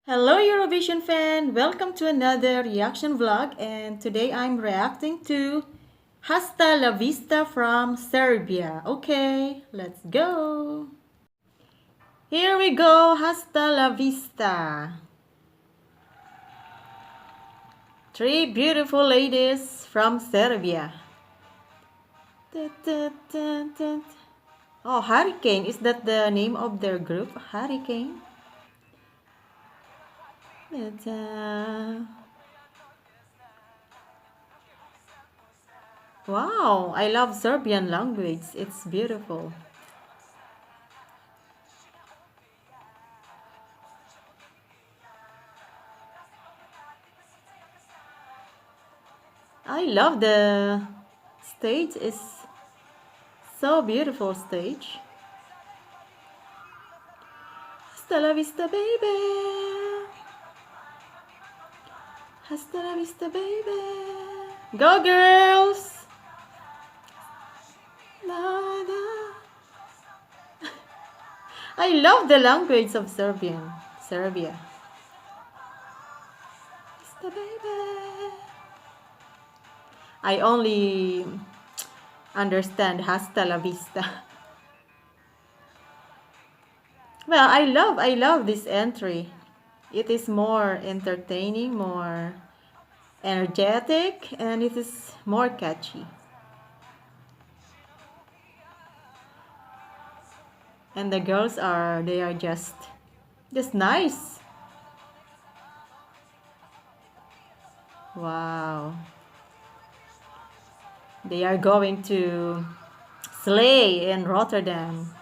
Hello Eurovision fan! Welcome to another reaction vlog, and today I'm reacting to Hasta La Vista from Serbia. Okay, let's go! Here we go, Hasta La Vista. Three beautiful ladies from Serbia. Oh, Hurricane, is that the name of their group? Hurricane? Wow, I love Serbian language. It's beautiful. I love the stage. Is so beautiful stage. Hasta la vista, baby. Hasta la vista, baby. Go girls. La, la. I love the language of Serbia. Hasta baby. I only understand hasta la vista. Well, I love this entry. It is more entertaining, more energetic, and it is more catchy. And the girls are just nice. Wow. They are going to slay in Rotterdam.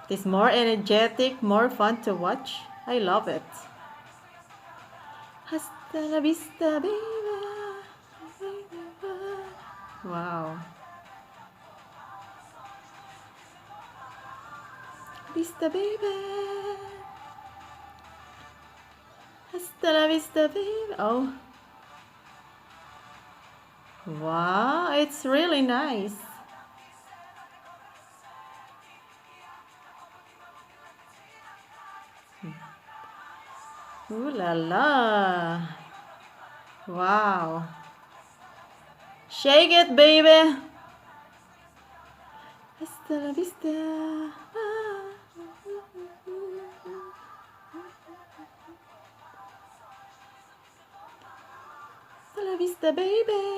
It is more energetic, more fun to watch. I love it. Hasta la vista, baby. Wow. Vista, baby. Hasta la vista, baby. Oh. Wow, it's really nice. Ooh la la. Wow. Shake it, baby. Hasta la vista. Hasta la vista, baby.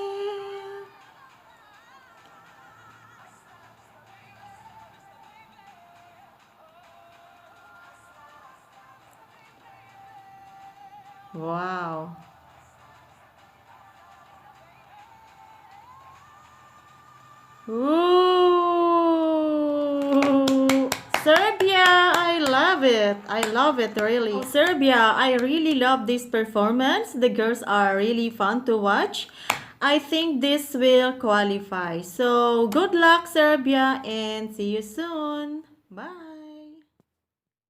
Wow. Ooh, Serbia, I love it. I love it really. Serbia, I really love this performance. The girls are really fun to watch. I think this will qualify. So good luck, Serbia, and see you soon. Bye.